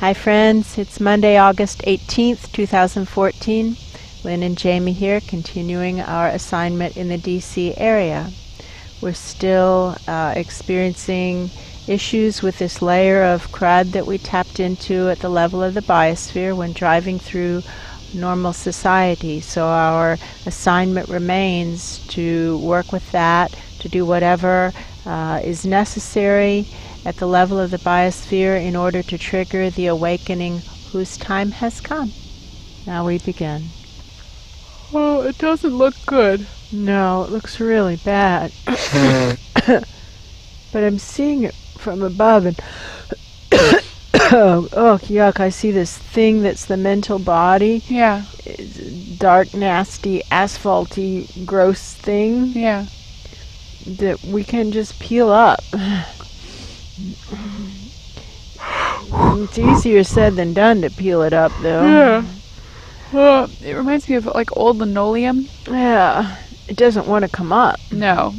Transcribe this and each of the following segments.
Hi friends, it's Monday, August 18th, 2014. Lynn and Jamie here, continuing our assignment in the D.C. area. We're still experiencing issues with this layer of crud that we tapped into at the level of the biosphere when driving through normal society. So our assignment remains to work with that, to do whatever is necessary at the level of the biosphere in order to trigger the awakening whose time has come. Now we begin. Oh, it doesn't look good. No, it looks really bad. But I'm seeing it from above and oh, yuck, I see this thing that's the mental body. Yeah. Dark, nasty, asphalty, gross thing. Yeah. That we can just peel up. It's easier said than done to peel it up, though. Yeah. Well, it reminds me of like old linoleum. Yeah. It doesn't want to come up. No.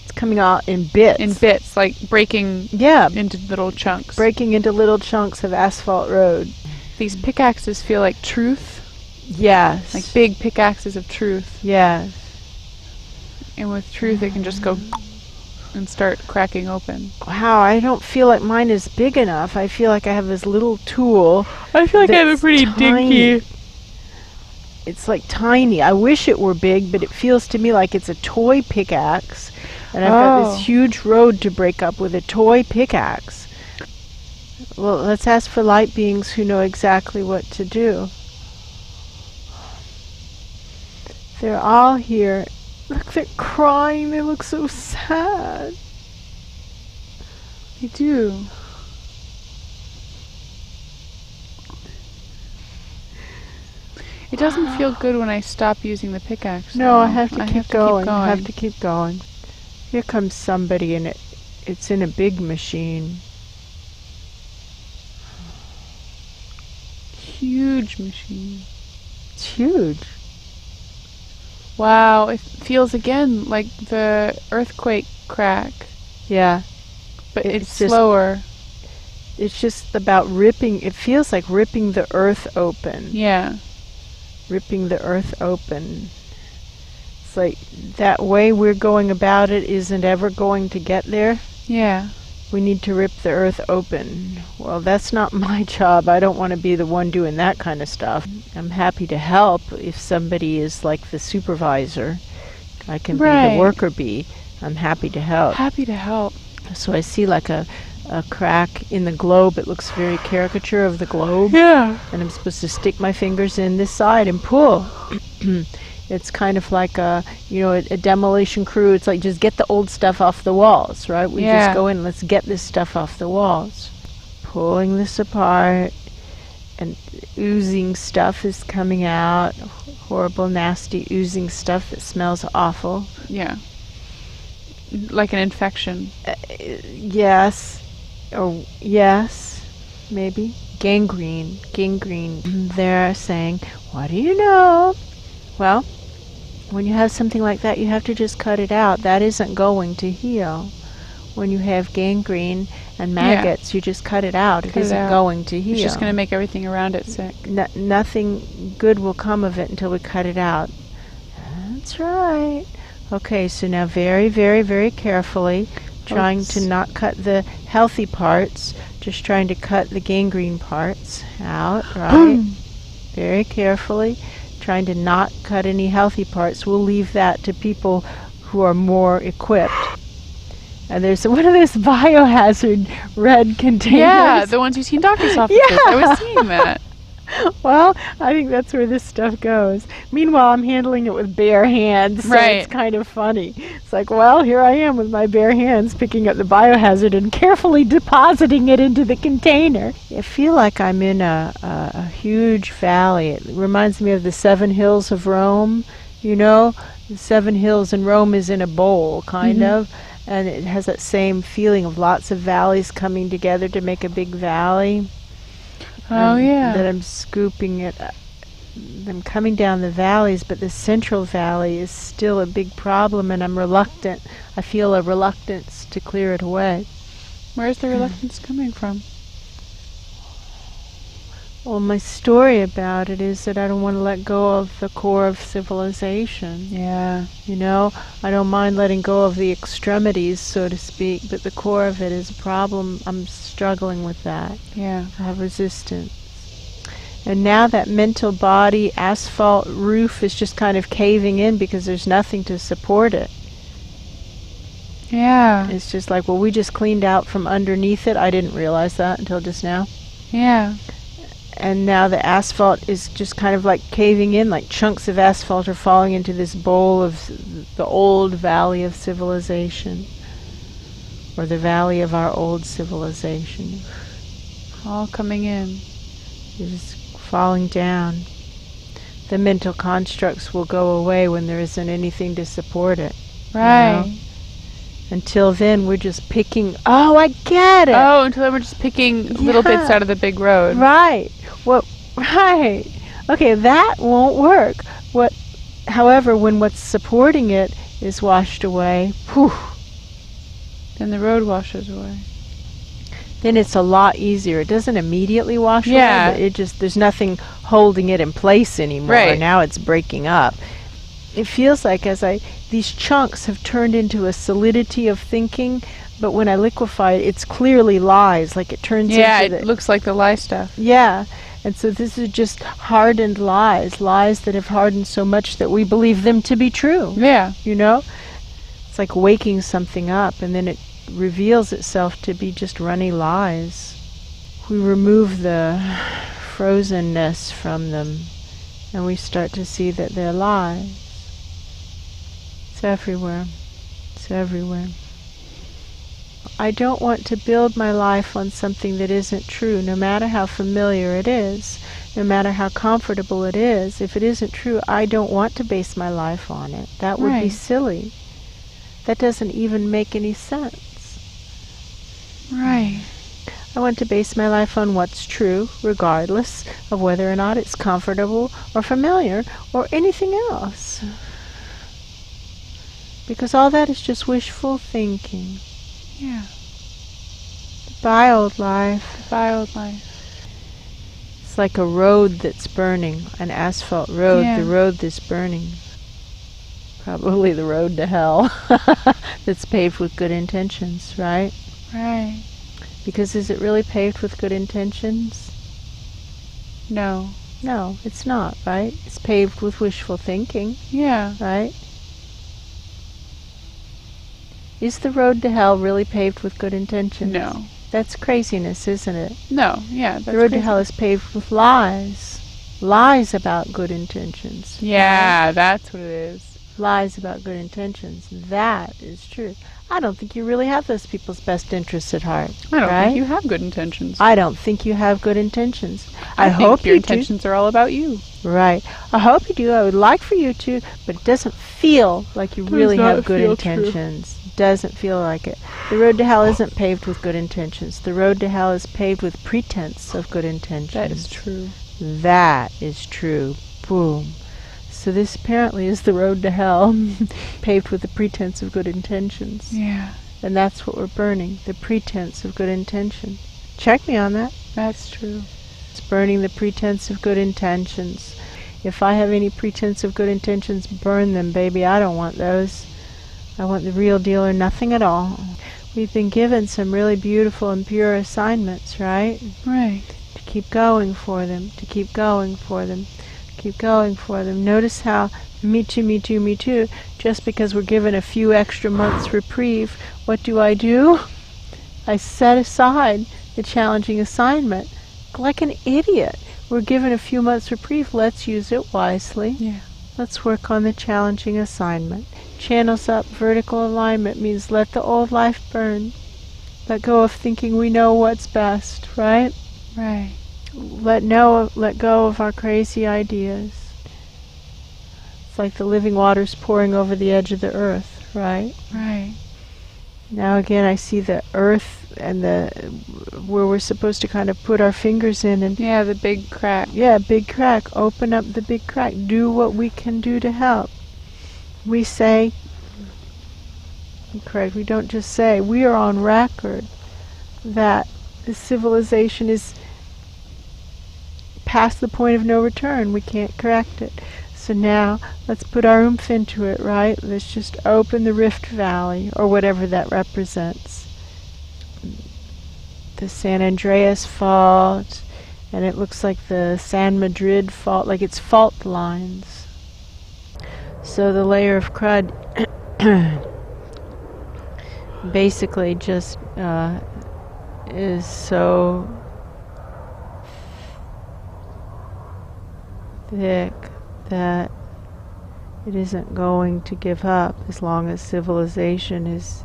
It's coming out in bits. In bits, like breaking into little chunks. Breaking into little chunks of asphalt road. These pickaxes feel like truth. Yes. Like big pickaxes of truth. Yes. And with truth, it can just go and start cracking open. Wow, I don't feel like mine is big enough. I feel like I have this little tool. I feel like I have a pretty dinky. It's like tiny. I wish it were big, but it feels to me like it's a toy pickaxe. And I've got this huge road to break up with a toy pickaxe. Well, let's ask for light beings who know exactly what to do. They're all here. Look, they're crying. They look so sad. They do. It doesn't feel good when I stop using the pickaxe. No, I have to keep going. I have to keep going. Here comes somebody, and it's in a big machine. Huge machine. It's huge. Wow, it feels again like the earthquake crack. Yeah. But it's slower. It's just about ripping. It feels like ripping the earth open. Yeah. Ripping the earth open. It's like that way we're going about it isn't ever going to get there. Yeah. We need to rip the earth open. Well, that's not my job. I don't want to be the one doing that kind of stuff. I'm happy to help if somebody is like the supervisor. I can be the worker bee. I'm happy to help. Happy to help. So I see like a crack in the globe. It looks very caricature of the globe. Yeah. And I'm supposed to stick my fingers in this side and pull. It's kind of like a demolition crew. It's like just get the old stuff off the walls, right? We just go in, let's get this stuff off the walls. Pulling this apart, and oozing stuff is coming out. Horrible, nasty, oozing stuff that smells awful. Yeah. Like an infection. Yes. Or yes, maybe. Gangrene. They're saying, what do you know? Well, when you have something like that, you have to just cut it out. That isn't going to heal. When you have gangrene and maggots, you just cut it out. It isn't going to heal. It's just going to make everything around it sick. Nothing good will come of it until we cut it out. That's right. Okay, so now very, very, very carefully, trying to not cut the healthy parts, just trying to cut the gangrene parts out, right? Very carefully. Trying to not cut any healthy parts. We'll leave that to people who are more equipped. And there's one of those biohazard red containers. Yeah, the ones you see in doctor's offices. Yeah. I was seeing that. Well, I think that's where this stuff goes. Meanwhile, I'm handling it with bare hands, so it's kind of funny. It's like, well, here I am with my bare hands picking up the biohazard and carefully depositing it into the container. I feel like I'm in a huge valley. It reminds me of the 7 hills of Rome. You know, the 7 hills in Rome is in a bowl, kind of. And it has that same feeling of lots of valleys coming together to make a big valley. Oh, yeah. That I'm scooping it. I'm coming down the valleys, but the central valley is still a big problem, and I'm reluctant. I feel a reluctance to clear it away. Where's the reluctance coming from? Well, my story about it is that I don't want to let go of the core of civilization. Yeah. You know, I don't mind letting go of the extremities, so to speak, but the core of it is a problem. I'm struggling with that. Yeah. I have resistance. And now that mental body asphalt roof is just kind of caving in because there's nothing to support it. Yeah. It's just like, well, we just cleaned out from underneath it. I didn't realize that until just now. Yeah. And now the asphalt is just kind of like caving in, like chunks of asphalt are falling into this bowl of the old valley of civilization, or the valley of our old civilization. All coming in. It's just falling down. The mental constructs will go away when there isn't anything to support it. Right. You know? Until then, we're just picking. Oh, I get it. Oh, until then we're just picking little bits out of the big road. Right. What? Right. Okay, that won't work. However, when what's supporting it is washed away, whew, Then the road washes away. then it's a lot easier. It doesn't immediately wash away, but it just, there's nothing holding it in place anymore. Right. Now it's breaking up. It feels like these chunks have turned into a solidity of thinking, but when I liquefy it, it's clearly lies. Like it turns into it looks like the lie stuff. Yeah. And so this is just hardened lies that have hardened so much that we believe them to be true. Yeah. You know? It's like waking something up, and then it reveals itself to be just runny lies. We remove the frozenness from them, and we start to see that they're lies. It's everywhere. It's everywhere. I don't want to build my life on something that isn't true, no matter how familiar it is, no matter how comfortable it is. If it isn't true, I don't want to base my life on it. That would be silly. That doesn't even make any sense. Right. I want to base my life on what's true, regardless of whether or not it's comfortable or familiar or anything else. Because all that is just wishful thinking. Yeah. Goodbye, old life. Goodbye, old life. It's like a road that's burning, an asphalt road, Yeah. the road that's burning. Probably the road to hell that's paved with good intentions, right? Right. Because is it really paved with good intentions? No. No, it's not, right? It's paved with wishful thinking, Yeah. right? Is the road to hell really paved with good intentions? No. That's craziness, isn't it? No. Yeah. That's The road crazy. to hell is paved with lies. Lies about good intentions. Yeah, that's what it is. Lies about good intentions. That is true. I don't think you really have those people's best interests at heart. I don't right? think you have good intentions. I don't think you have good intentions. I hope think your you do. intentions are all about you. Right. I hope you do. I would like for you to, but it doesn't feel like you really not have good feel intentions. Doesn't feel like it. The road to hell isn't paved with good intentions. The road to hell is paved with pretense of good intentions. That is true. That is true. Boom. So this apparently is the road to hell, paved with the pretense of good intentions. Yeah. And that's what we're burning, the pretense of good intention. Check me on that. That's true. It's burning the pretense of good intentions. If I have any pretense of good intentions, burn them, baby. I don't want those. I want the real deal or nothing at all. We've been given some really beautiful and pure assignments, right? Right. To keep going for them, to keep going for them, keep going for them. Notice how me too, me too, me too, just because we're given a few extra months reprieve, what do? I set aside the challenging assignment like an idiot. We're given a few months reprieve, let's use it wisely. Yeah. Let's work on the challenging assignment. Channels up, vertical alignment means let the old life burn. Let go of thinking we know what's best, right? Right. Let go of our crazy ideas. It's like the living waters pouring over the edge of the earth, right? Right. Now again I see the earth and where we're supposed to kind of put our fingers in and Yeah, the big crack. yeah, big crack. Open up the big crack. Do what we can do to help. We say, correct, we don't just say, we are on record that the civilization is past the point of no return. We can't correct it. So now let's put our oomph into it, right? Let's just open the Rift Valley, or whatever that represents. The San Andreas Fault, and it looks like the San Madrid Fault, like it's fault lines. So the layer of crud basically just is so thick that it isn't going to give up as long as civilization is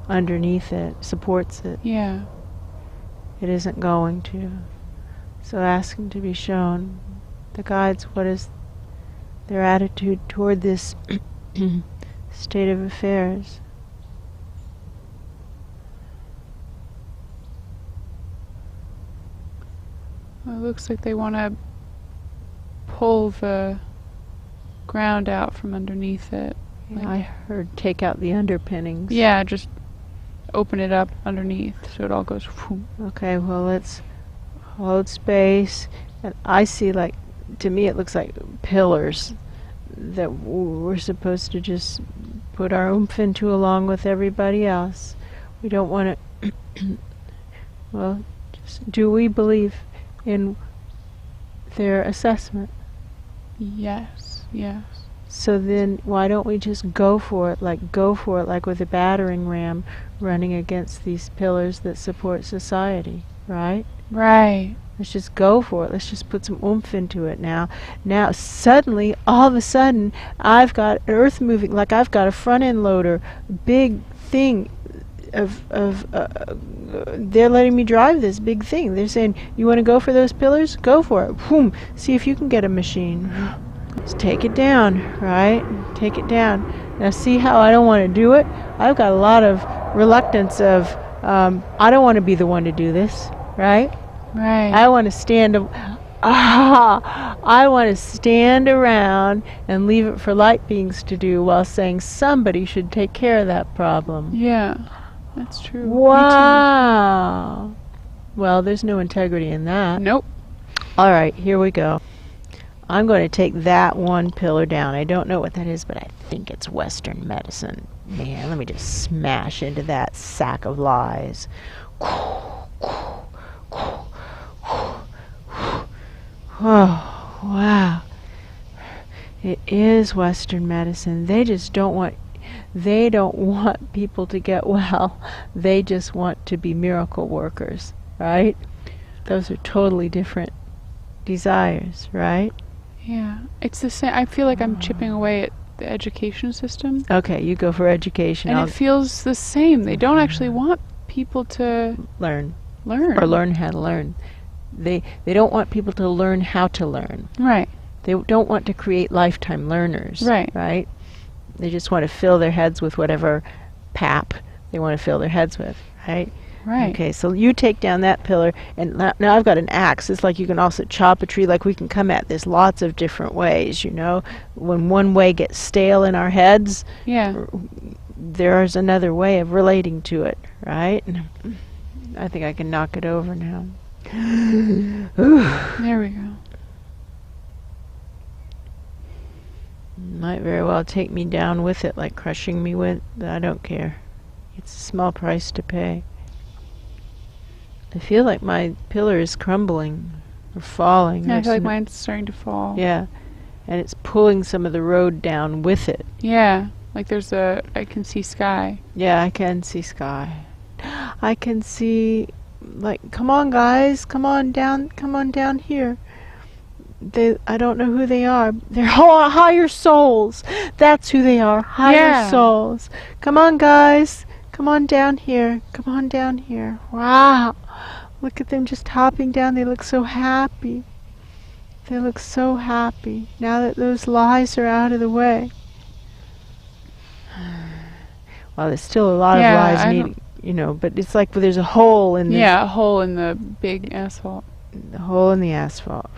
underneath it, supports it. Yeah. It isn't going to. So asking to be shown the guides what is their attitude toward this state of affairs. Well, it looks like they want to pull the ground out from underneath it. Yeah, I heard take out the underpinnings. Yeah, just open it up underneath so it all goes whoom. Okay, well, let's hold space. And I see, like, to me it looks like pillars that we're supposed to just put our oomph into along with everybody else. We don't want to well, just, do we believe in their assessment? Yes, yes. So then why don't we just go for it like with a battering ram running against these pillars that support society, right? Right. Let's just go for it. Let's just put some oomph into it now. Now, suddenly, all of a sudden, I've got earth moving, like I've got a front end loader, big thing they're letting me drive this big thing. They're saying, you want to go for those pillars? Go for it. Boom. See if you can get a machine. Just take it down, right? Take it down. Now see how I don't want to do it? I've got a lot of reluctance of, I don't want to be the one to do this, right? Right. I want to stand around and leave it for light beings to do while saying somebody should take care of that problem. Yeah, that's true. Wow. Well, there's no integrity in that. Nope. All right, here we go. I'm going to take that one pillar down. I don't know what that is, but I think it's Western medicine. Man, let me just smash into that sack of lies. Oh, wow. It is Western medicine. They don't want people to get well. They just want to be miracle workers, right? Those are totally different desires, right? Yeah. It's the same. I feel like I'm chipping away at the education system. Okay, you go for education. And it feels the same. They don't actually want people to learn. Learn. Or learn how to learn. They don't want people to learn how to learn. Right. They don't want to create lifetime learners. Right. Right? They just want to fill their heads with whatever pap they want to fill their heads with. Right? Right. Okay, so you take down that pillar, and now I've got an axe. It's like you can also chop a tree. Like we can come at this lots of different ways, you know. When one way gets stale in our heads, yeah, there's another way of relating to it, right? I think I can knock it over now. There we go. Might very well take me down with it, like crushing me with, but I don't care. It's a small price to pay. I feel like my pillar is crumbling or falling. Yeah, I feel like mine's starting to fall. Yeah, and it's pulling some of the road down with it. Yeah, like I can see sky. Yeah, I can see sky. I can see, like, come on guys, come on down here. I don't know who they are. They're higher souls. That's who they are, higher souls. Come on guys, come on down here, come on down here. Wow, look at them just hopping down. They look so happy. They look so happy now that those lies are out of the way. Well, there's still a lot of lies needing, you know, but it's like there's a hole in the... Yeah, a hole in the big asphalt. The hole in the asphalt.